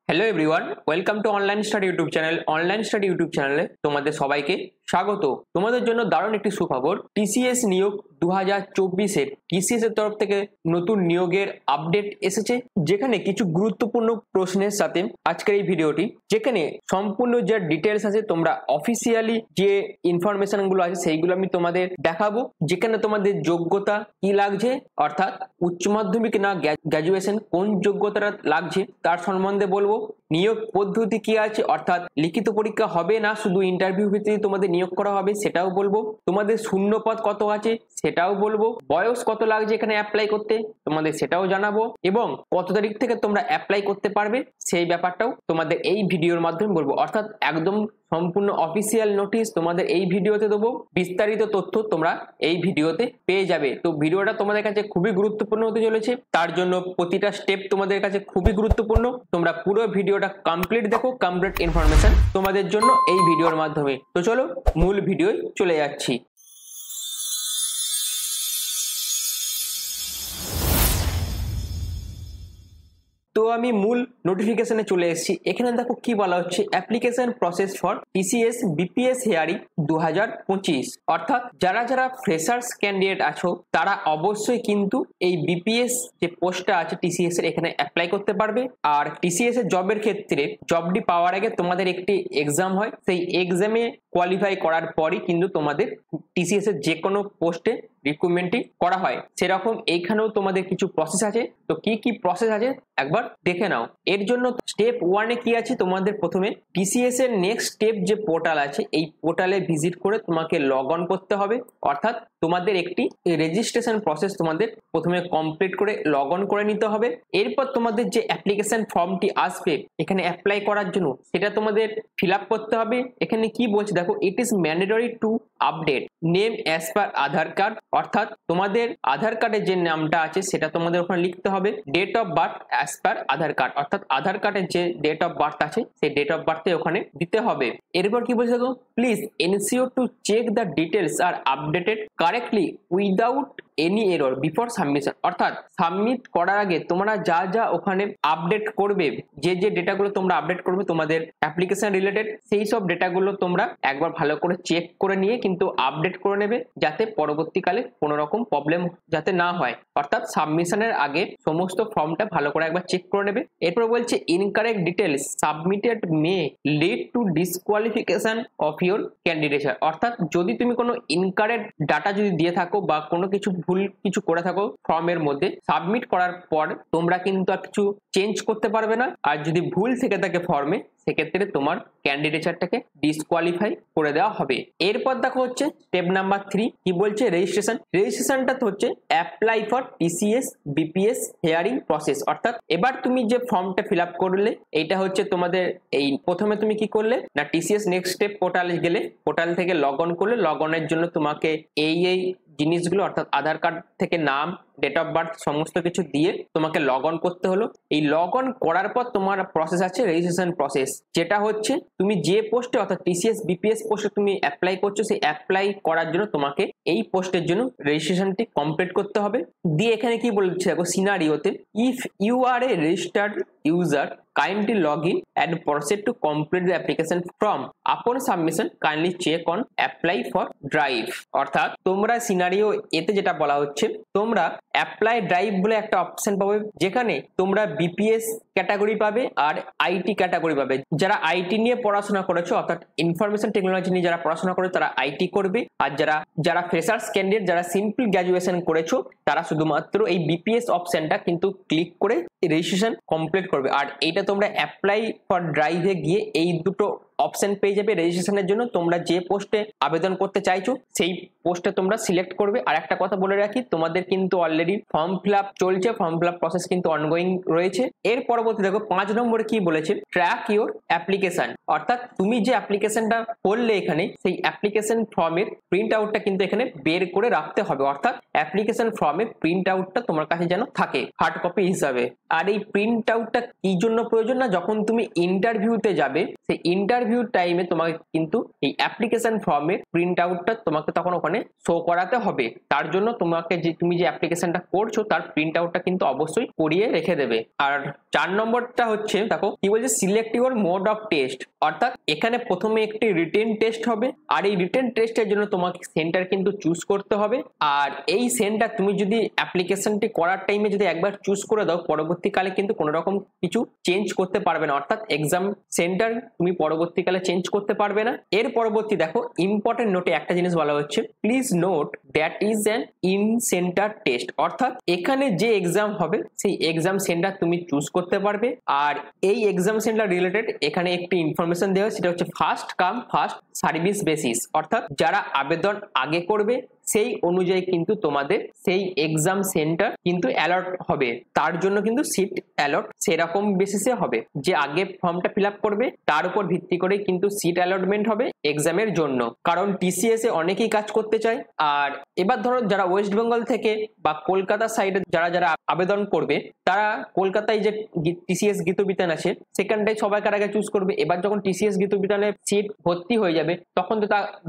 Hello everyone, welcome to online study YouTube channel. Online study YouTube চ্যানেলে তোমাদের সবাইকে স্বাগত। তোমাদের জন্য দারুণ একটি সুখবর, টিসিএস নিয়োগ 2024-এর টিসিএস এর তরফ থেকে নতুন নিয়োগের আপডেট এসেছে, যেখানে কিছু গুরুত্বপূর্ণ প্রশ্নের সাথে আজকের এই ভিডিওটি, যেখানে সম্পূর্ণ যে ডিটেলস আছে, তোমরা অফিসিয়ালি যে ইনফরমেশন গুলো আছে সেইগুলো আমি তোমাদের দেখাবো। যেখানে তোমাদের যোগ্যতা কি লাগছে, অর্থাৎ উচ্চ মাধ্যমিক না গ্র্যাজুয়েশন, কোন যোগ্যতাটা লাগছে তার সম্বন্ধে বলবো। নিয়োগ পদ্ধতি কি আছে, অর্থাৎ লিখিত পরীক্ষা হবে না শুধু ইন্টারভিউ ভিত্তিতে তোমাদের নিয়োগ করা হবে, সেটাও বলবো। তোমাদের শূন্য পদ কত আছে সেটাও বলবো। বয়স কত লাগছে এখানে অ্যাপ্লাই করতে তোমাদের সেটাও জানাবো, এবং কত তারিখ থেকে তোমরা অ্যাপ্লাই করতে পারবে সেই ব্যাপারটাও তোমাদের এই ভিডিওর মাধ্যমে বলবো। অর্থাৎ একদম সম্পূর্ণ অফিসিয়াল নোটিশ তোমাদের এই ভিডিওতে দেবো, বিস্তারিত তথ্য তোমরা এই ভিডিওতে পেয়ে যাবে। তো ভিডিওটা তোমাদের কাছে খুবই গুরুত্বপূর্ণ হতে চলেছে, তার জন্য প্রতিটা স্টেপ তোমাদের কাছে খুবই গুরুত্বপূর্ণ। তোমরা পুরো ভিডিওটা কমপ্লিট দেখো, কমপ্লিট ইনফরমেশন তোমাদের জন্য এই ভিডিওর মাধ্যমে। তো চলো মূল ভিডিওয় চলে যাচ্ছি। তো আমি মূল নোটিফিকেশনে চলে এসেছি। এখানে দেখো কি বলা হচ্ছে, application process for TCS BPS hearing 2025। অর্থাৎ যারা যারা ফ্রেশার্স ক্যান্ডিডেট আছো তারা অবশ্যই কিন্তু এই বিপিএস যে পোস্টটা আছে টিসিএস এর এখানে অ্যাপ্লাই করতে পারবে। আর টিসিএস এর জবের ক্ষেত্রে জবটি পাওয়ার আগে তোমাদের একটি এক্সাম হয়, সেই এক্সামে কোয়ালিফাই করার পরই কিন্তু তোমাদের টিসিএস এর যে কোনো পোস্টে রিক্রুটমেন্টই করা হয়। সেরকম এইখানেও তোমাদের কিছু প্রসেস আছে। তো কি কি প্রসেস আছে একবার দেখে নাও। এর জন্য স্টেপ 1 এ কি আছে, তোমাদের প্রথমে টিসিএস এর নেক্সট স্টেপ যে পোর্টাল আছে এই পোর্টালে ভিজিট করে তোমাকে লগ অন করতে হবে। অর্থাৎ তোমাদের একটি রেজিস্ট্রেশন প্রসেস তোমাদের প্রথমে কমপ্লিট করে লগ অন করে নিতে হবে। এরপর তোমাদের যে অ্যাপ্লিকেশন ফর্মটি আসবে এখানে অ্যাপ্লাই করার জন্য, সেটা তোমাদের ফিল আপ করতে হবে। এখানে কি বলছে দেখো, it is mandatory to update name as per Aadhaar card. অর্থাৎ তোমাদের আধার কার্ডের যে নামটা আছে সেটা তোমাদের ওখানে লিখতে হবে। Date of birth as per Aadhaar card, অর্থাৎ আধার কার্ডের যে ডেট অফ বার্থ আছে সেই ডেট অফ বার্থে ওখানে দিতে হবে। এরপর কি বলছে দেখো, please ensure to check the details are updated correctly without any error before submission. অর্থাৎ সাবমিট করার আগে তোমরা যা যা ওখানে আপডেট করবে, যে যে ডেটাগুলো তোমরা আপডেট করবে তোমাদের অ্যাপ্লিকেশন রিলেটেড, সেই সব ডেটাগুলো তোমরা একবার ভালো করে চেক করে নিয়ে কিন্তু আপডেট করে নেবে, যাতে পরবর্তীকালে কোনো রকম প্রবলেম যাতে না হয়। অর্থাৎ সাবমিশনের আগে সমস্ত ফর্মটা ভালো করে একবার চেক করে নেবে। এরপর বলছে incorrect details submitted may lead to disqualification of your candidature. অর্থাৎ যদি তুমি কোনো ইনকারেক্ট ডাটা যদি দিয়ে থাকো বা কোনো কিছু ভুল কিছু করে থাকো ফর্মের মধ্যে, সাবমিট করার পর তোমরা কিন্তু আর কিছু চেঞ্জ করতে পারবে না। আর যদি ভুল থেকে থাকে ফর্মে, সেক্ষেত্রে তোমার ক্যান্ডিডেচারটাকে ডিসকোয়ালিফাই করে দেওয়া হবে। এরপর দেখো হচ্ছে স্টেপ নাম্বার 3 কি বলছে, রেজিস্ট্রেশন। রেজিস্ট্রেশনটা হচ্ছে apply for TCS BPS hearing process. অর্থাৎ এবার তুমি যে ফর্মটা ফিল আপ করলে, এইটা হচ্ছে তোমাদের এই প্রথমে তুমি কি করলে না, টিসিএস নেক্সট স্টেপ পোর্টালে গেলে, পোর্টাল থেকে লগ অন করলে, লগ অনের জন্য তোমাকে এই জিনিসগুলো অর্থাৎ আধার কার্ড থেকে নাম, ডেট অফ বার্থ সমস্ত কিছু দিয়ে তোমাকে লগ অন করতে হলো। এই লগ অন করার পর তোমার প্রসেস আছে রেজিস্ট্রেশন প্রসেস, যেটা হচ্ছে তুমি যে পোস্টে অর্থাৎ টিসিএস বিপিএস পোস্টে তুমি অ্যাপ্লাই করছো, সেই অ্যাপ্লাই করার জন্য তোমাকে এই পোস্টের জন্য রেজিস্ট্রেশনটি কমপ্লিট করতে হবে। দিয়ে এখানে কি বলছে দেখো, সিনারিওতে if you are a registered user kindly log in and proceed to complete the application form. Upon submission kindly check on apply for drive. অর্থাৎ তোমরা সিনারিও এতে যেটা বলা হচ্ছে, তোমরা অ্যাপ্লাই ড্রাইভ বলে একটা অপশন পাবে, যেখানে তোমরা বিপিএস ক্যাটাগরি পাবে আর আইটি ক্যাটাগরি পাবে। যারা আইটি নিয়ে পড়াশোনা করেছো অর্থাৎ ইনফরমেশন টেকনোলজি নিয়ে যারা পড়াশোনা করে তারা আইটি করবে, আর যারা ফ্রেশার্স ক্যান্ডিডেট যারা সিম্পল গ্র্যাজুয়েশন করেছো তারা শুধুমাত্র এই বিপিএস অপশনটা কিন্তু ক্লিক করে রেজিস্ট্রেশন কমপ্লিট করবে। আর এইটা তোমরা অ্যাপ্লাই ফর ড্রাইভে গিয়ে এই দুটো অপশন পেয়ে যাবে রেজিস্ট্রেশনের জন্য। তোমরা যে পোস্টে আবেদন করতে চাইছো সেই পোস্টে তোমরা সিলেক্ট করবে। আর একটা কথা বলে রাখি, তোমাদের কিন্তু অলরেডি ফর্ম ফিল আপ চলছে, ফর্ম ফিল আপ প্রসেস কিন্তু অনগোয়িং রয়েছে। এর পরবর্তী দেখো 5 নম্বরে কি বলেছে, ট্র্যাক ইউর অ্যাপ্লিকেশন। অর্থাৎ তুমি যে অ্যাপ্লিকেশনটা করলে এখানে, সেই অ্যাপ্লিকেশন ফর্মের প্রিন্ট আউটটা কিন্তু এখানে বের করে রাখতে হবে। অর্থাৎ অ্যাপ্লিকেশন ফর্মের প্রিন্ট আউটটা তোমার কাছে যেন থাকে হার্ড কপি হিসাবে। আর এই প্রিন্ট আউটটা কি জন্য প্রয়োজন না, যখন তুমি ইন্টারভিউতে যাবে, সেই ইন্টারভিউ ইন্টারভিউ টাইমে তোমাকে কিন্তু এই অ্যাপ্লিকেশন ফর্মের প্রিন্ট আউটটা তোমাকে তখন ওখানে শো করাতে হবে। তার জন্য তোমাকে তুমি যে অ্যাপ্লিকেশনটা করছো তার প্রিন্ট আউটটা কিন্তু অবশ্যই করিয়ে রেখে দেবে। আর 4 নম্বরটা হচ্ছে, দেখো কি বলছে, select your mode of test. অর্থাৎ এখানে প্রথমে একটি রিটেন টেস্ট হবে, আর এই রিটেন টেস্টের জন্য তোমাকে সেন্টার কিন্তু চুজ করতে হবে। আর এই সেন্টার তুমি যদি অ্যাপ্লিকেশনটি করার টাইমে যদি একবার চুজ করে দাও, পরবর্তীকালে কিন্তু কোনো রকম কিছু চেঞ্জ করতে পারবে না। অর্থাৎ এক্সাম সেন্টার তুমি পরবর্তীকালে চেঞ্জ করতে পারবে না। এর পরবর্তী দেখো ইম্পর্টেন্ট নোটে একটা জিনিস বলা হচ্ছে, please note that is an in centre test. অর্থাৎ এখানে যে এক্সাম হবে সেই এক্সাম সেন্টার তুমি চুজ করতে পারবে। আর এই এক্সাম সেন্টার রিলেটেড এখানে একটি ইনফরমেশন দেওয়া, সেটা হচ্ছে first come first service basis. অর্থাৎ যারা আবেদন আগে করবে সেই অনুযায়ী কিন্তু তোমাদের সেই এক্সাম সেন্টার কিন্তু অ্যালট হবে, তার জন্য কিন্তু সিট অ্যালট সেরকম বেসিসে হবে। যে আগে ফর্মটা ফিল আপ করবে তার উপর ভিত্তি করে কিন্তু সিট অ্যালটমেন্ট হবে এক্সামের জন্য। কারণ টিসিএস এ অনেকেই কাজ করতে চায়। আর এবার ধরো যারা ওয়েস্ট বেঙ্গল থেকে বা কলকাতা সাইডে যারা যারা আবেদন করবে, তারা কলকাতায় যে টিসিএস গীতবিতান আছে সেখানটাই সবাইকার আগে চুজ করবে। এবার যখন টিসিএস গীতবিতানে সিট ভর্তি হয়ে যাবে, তখন তো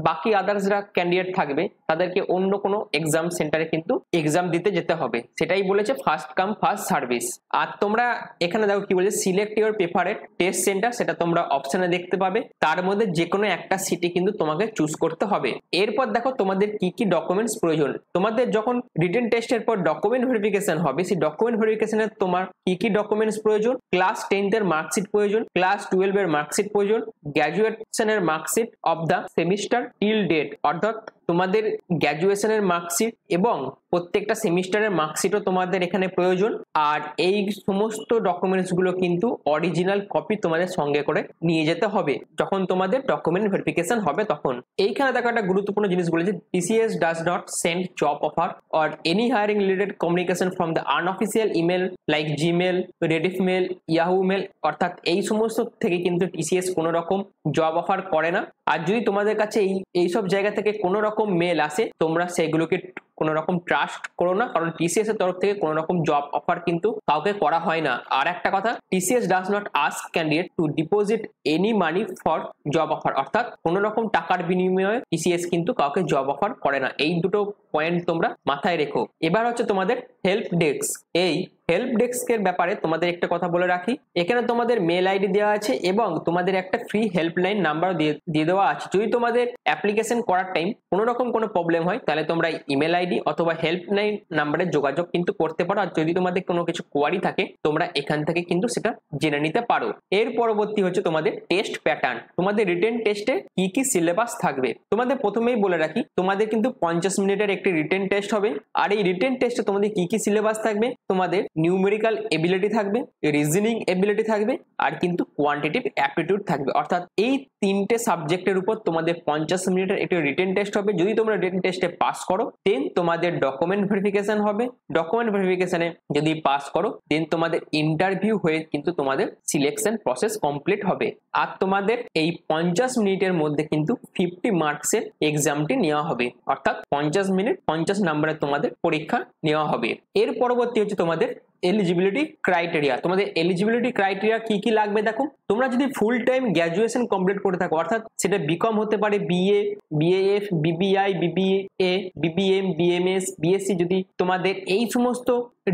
বাকি আদার্স যারা ক্যান্ডিডেট থাকবে তাদেরকে অন্য কোনো এক্সাম সেন্টারে কিন্তু এক্সাম দিতে যেতে হবে। সেটাই বলেছে ফার্স্ট কাম ফার্স্ট সার্ভিস। আর তোমরা এখানে দেখো কি বলেছে, select your preferred test centre, সেটা তোমরা অপশনে দেখতে পাবে। তার মধ্যে যে কোনো একটা সিটি কিন্তু তোমাকে চুজ করতে হবে। এরপর দেখো তোমাদের কি কি ডকুমেন্টস প্রয়োজন। তোমাদের যখন রিটেন টেস্টের পর ডকুমেন্ট ভেরিফিকেশন হবে, সেই ডকুমেন্ট ভেরিফিকেশনে তোমার কি কি ডকুমেন্টস প্রয়োজন, ক্লাস 10 এর মার্কশিট প্রয়োজন, ক্লাস 12 এর মার্কশিট প্রয়োজন, গ্র্যাজুয়েশনের marksheet of the semester till date, অর্থাৎ তোমাদের গ্র্যাজুয়েশনের মার্কশিট এবং প্রত্যেকটা সেমিস্টারের মার্কশিটও তোমাদের এখানে প্রয়োজন। আর এই সমস্ত ডকুমেন্টস গুলো কিন্তু অরিজিনাল কপি তোমাদের সঙ্গে করে নিয়ে যেতে হবে যখন তোমাদের ডকুমেন্ট ভেরিফিকেশন হবে তখন। এইখানে দেখো একটা গুরুত্বপূর্ণ জিনিস বলেছে, TCS does not send job offer or any hiring related communication from the unofficial email like Gmail, Rediffmail, Yahoo Mail। অর্থাৎ এই সমস্ত থেকে কিন্তু TCS কোনো রকম জব অফার করে না। আর যদি তোমাদের কাছে এইসব জায়গা থেকে কোনো রকম মেল আসে, তোমরা সেগুলোকে কোনো রকম ট্রাস্ট করো না, কারণ টিসিএস এর তরফ থেকে কোনো রকম জব অফার কিন্তু কাউকে করা হয় না। আর একটা কথা, TCS does not ask candidate to deposit any money for job offer. অর্থাৎ কোনো রকম টাকার বিনিময়ে টিসিএস কিন্তু কাউকে জব অফার করে না। এই দুটো পয়েন্ট তোমরা মাথায় রেখো। এবার হচ্ছে তোমাদের হেল্প ডেস্ক। এই হেল্প ডেস্কের ব্যাপারে তোমাদের একটা কথা বলে রাখি, এখানে তোমাদের মেল আইডি দেওয়া আছে এবং তোমাদের একটা ফ্রি হেল্পলাইন নাম্বার দিয়ে দেওয়া আছে। যদি তোমাদের অ্যাপ্লিকেশন করার টাইম কোনো রকম কোনো প্রবলেম হয়, তাহলে তোমরা ইমেল আইডি অথবা হেল্পলাইন নাম্বারে যোগাযোগ কিন্তু করতে পারো। আর যদি তোমাদের কোনো কিছু কোয়ারি থাকে, তোমরা এখান থেকে কিন্তু সেটা জেনে নিতে পারো। এর পরবর্তী হচ্ছে তোমাদের টেস্ট প্যাটার্ন। তোমাদের রিটেন টেস্টে কি কি সিলেবাস থাকবে তোমাদের প্রথমেই বলে রাখি, তোমাদের কিন্তু 50 মিনিটের একটি রিটেন টেস্ট হবে। আর এই রিটেন টেস্টে তোমাদের কি কি সিলেবাস থাকবে, তোমাদের নিউমেরিক্যাল এবিলিটি থাকবে, রিজনিং এবিলিটি থাকবে, আর কিন্তু কোয়ান্টিটিভ অ্যাপটিটিউড থাকবে। অর্থাৎ এই তিনটে সাবজেক্টের উপর তোমাদের 50 মিনিটের একটি রিটেন টেস্ট হবে। যদি তোমরা রিটেন টেস্টে পাস করো, দেন তোমাদের ডকুমেন্ট ভেরিফিকেশন হবে। ডকুমেন্ট ভেরিফিকেশনে যদি পাস করো, দেন তোমাদের ইন্টারভিউ হয়ে কিন্তু তোমাদের সিলেকশন প্রসেস কমপ্লিট হবে। আর তোমাদের এই 50 মিনিটের মধ্যে কিন্তু 50 মার্কসের এক্সামটি নেওয়া হবে। অর্থাৎ 50 মিনিট 50 নম্বরের তোমাদের পরীক্ষা নেওয়া হবে। এর পরবর্তী হচ্ছে তোমাদের এলিজিবিলিটি ক্রাইটেরিয়া। তোমাদের এলিজিবিলিটি ক্রাইটেরিয়া কি কি লাগবে দেখো, তোমরা যদি ফুল টাইম গ্র্যাজুয়েশন কমপ্লিট করে থাকো, অর্থাৎ সেটা বিকম হতে পারে, BA, BAF, BBI, BBA, BBM, BMS, BSc, যদি তোমাদের এই সমস্ত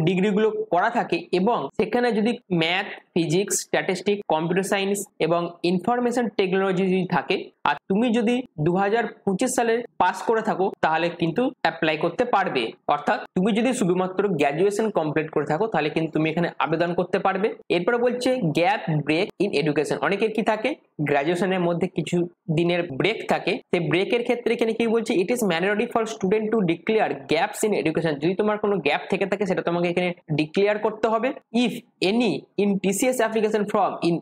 ডিগ্রিগুলো করা থাকে এবং সেখানে যদি math, physics, statistic, computer science এবং ইনফরমেশন টেকনোলজি যদি থাকে, আর তুমি যদি 2025 সালে পাস করে থাকো, তাহলে কিন্তু অ্যাপ্লাই করতে পারবে। অর্থাৎ তুমি যদি শুধুমাত্র গ্র্যাজুয়েশন কমপ্লিট করে থাকো, তাহলে কিন্তু তুমি এখানে আবেদন করতে পারবে। এরপরে বলছে গ্যাপ ব্রেক ইন এডুকেশন। অনেকের কি থাকে, গ্র্যাজুয়েশনের মধ্যে কিছু দিনের ব্রেক থাকে, সেই ব্রেকের ক্ষেত্রে এখানে কি বলছে, it is mandatory for student two declare gaps in education. যদি তোমার কোনো গ্যাপ থেকে থাকে, সেটা তোমাকে এখানে ডিক্লেয়ার করতে হবে। If any in TCS application form in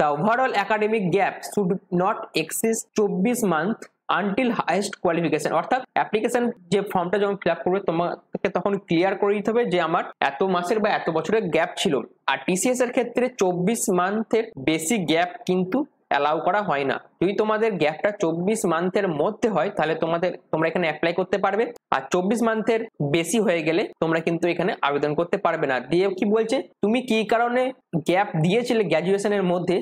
the overall academic gap should not exist 24 month until highest qualification. অর্থাৎ অ্যাপ্লিকেশন যে ফর্মটা যখন ফিল আপ করবে, তোমাকে তখন ক্লিয়ার করে দিতে হবে যে আমার এত মাসের বা এত বছরের গ্যাপ ছিল। আর টিসিএস এর ক্ষেত্রে 24 মান্থের বেশি গ্যাপ কিন্তু অ্যালাউ করা হয় না। যদি তোমাদের গ্যাপটা 24 মান্থের মধ্যে হয় তাহলে তোমরা এখানে অ্যাপ্লাই করতে পারবে, আর 24 মান্থের বেশি হয়ে গেলে তোমরা কিন্তু এখানে আবেদন করতে পারবে না। দিয়ে কি বলছে, তুমি কি কারণে গ্যাপ দিয়েছিলে গ্র্যাজুয়েশনের মধ্যে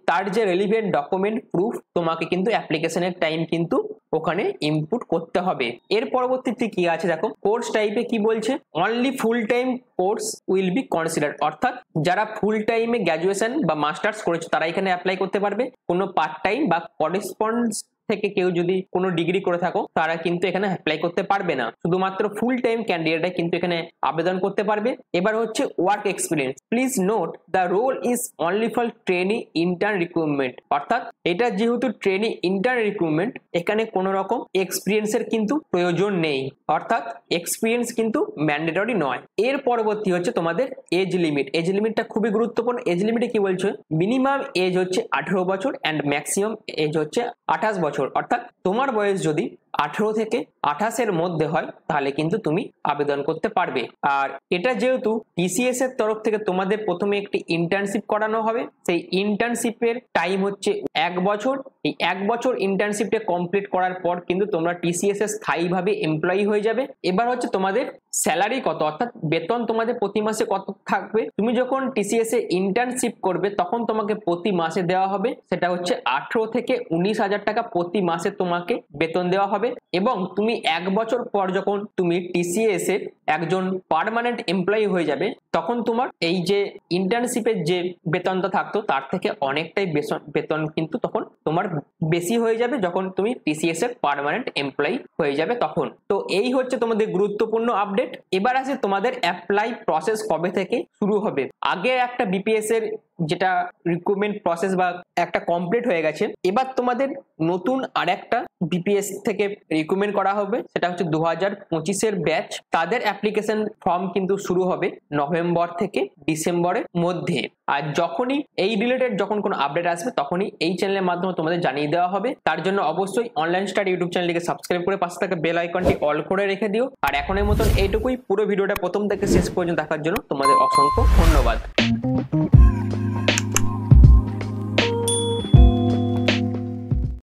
তার যে রেলিভেন্ট ডকুমেন্ট প্রুফ তোমাকে কিন্তু অ্যাপ্লিকেশনের টাইম কিন্তু ওখানে ইনপুট করতে হবে। এর পরবর্তীতে কি আছে দেখো, কোর্স টাইপে কি বলছে, only full time course will be consider, অর্থাৎ যারা ফুল টাইমে গ্র্যাজুয়েশন বা মাস্টার্স করেছে তারা এখানে অ্যাপ্লাই করতে পারবে। কোনো পার্ট টাইম বা করেসপন্ডেন্স থেকে কেউ যদি কোনো ডিগ্রি করে থাকো তারা কিন্তু এখানে অ্যাপ্লাই করতে পারবে না, শুধুমাত্র ফুল টাইম ক্যান্ডিডেটরা কিন্তু এখানে আবেদন করতে পারবে। এবার হচ্ছে work experience, please note the role is only for trainee intern recruitment, অর্থাৎ এটা যেহেতু ট্রেনি ইন্টার্ন রিক্রুটমেন্ট এখানে কোনো রকম এক্সপিরিয়েন্সের কিন্তু প্রয়োজন নেই, অর্থাৎ এক্সপিরিয়েন্স কিন্তু ম্যান্ডেটরি নয়। এর পরবর্তী হচ্ছে তোমাদের এজ লিমিট। এজ লিমিটটা খুবই গুরুত্বপূর্ণ। এজ লিমিটে কি বলছে, মিনিমাম এজ হচ্ছে 18 বছর অ্যান্ড ম্যাক্সিমাম এজ হচ্ছে 28 বছর, অর্থাৎ তোমার বয়স যদি 18 থেকে 28 মধ্যে হয় তাহলে কিন্তু তুমি আবেদন করতে পারবে। আর এটা যেহেতু টিসিএস এর তরফ থেকে তোমাদের প্রথমে একটি ইন্টার্নশিপ করানো হবে, সেই ইন্টার্নশিপের টাইম হচ্ছে 1 বছর। এই 1 বছর ইন্টার্নশিপটা কমপ্লিট করার পর কিন্তু তোমরা টিসিএস এর স্থায়ীভাবে এমপ্লয়ি হয়ে যাবে। এবার হচ্ছে তোমাদের স্যালারি কত, অর্থাৎ বেতন তোমাদের প্রতি মাসে কত থাকবে। তুমি যখন টিসিএস এ ইন্টার্নশিপ করবে তখন তোমাকে প্রতি মাসে দেওয়া হবে, সেটা হচ্ছে 18 থেকে 19,000 টাকা প্রতি মাসে তোমাকে বেতন দেওয়া হবে। এবং তুমি 1 বছর পর যখন তুমি টিসিএস এর একজন পার্মানেন্ট এমপ্লয়ি হয়ে যাবে তখন তোমার এই যে ইন্টার্নশিপের যে বেতনটা থাকতো তার থেকে অনেকটাই বেতন কিন্তু তখন তোমার বেশি হয়ে যাবে যখন তুমি টিসিএস এর পার্মানেন্ট এমপ্লয়ি হয়ে যাবে তখন। তো এই হচ্ছে তোমাদের গুরুত্বপূর্ণ আপডেট। এবার আছে তোমাদের অ্যাপ্লাই প্রসেস কবে থেকে শুরু হবে। আগে একটা বিপিএস এর যেটা রিক্রুটমেন্ট প্রসেস বা একটা কমপ্লিট হয়ে গেছে, এবার তোমাদের নতুন আর একটা বিপিএস থেকে রিক্রুটমেন্ট করা হবে, সেটা হচ্ছে 2025 ব্যাচ। তাদের অ্যাপ্লিকেশন ফর্ম কিন্তু শুরু হবে নভেম্বর থেকে ডিসেম্বরের মধ্যে। আর যখনই এই রিলেটেড যখন কোনো আপডেট আসবে তখনই এই চ্যানেলের মাধ্যমে তোমাদের জানিয়ে দেওয়া হবে। তার জন্য অবশ্যই অনলাইন স্টাডি ইউটিউব চ্যানেলটিকে সাবস্ক্রাইব করে পাশে থাকা বেল আইকনটি অল করে রেখে দিও। আর এখনের মতন এইটুকুই। পুরো ভিডিওটা প্রথম থেকে শেষ পর্যন্ত দেখার জন্য তোমাদের অসংখ্য ধন্যবাদ।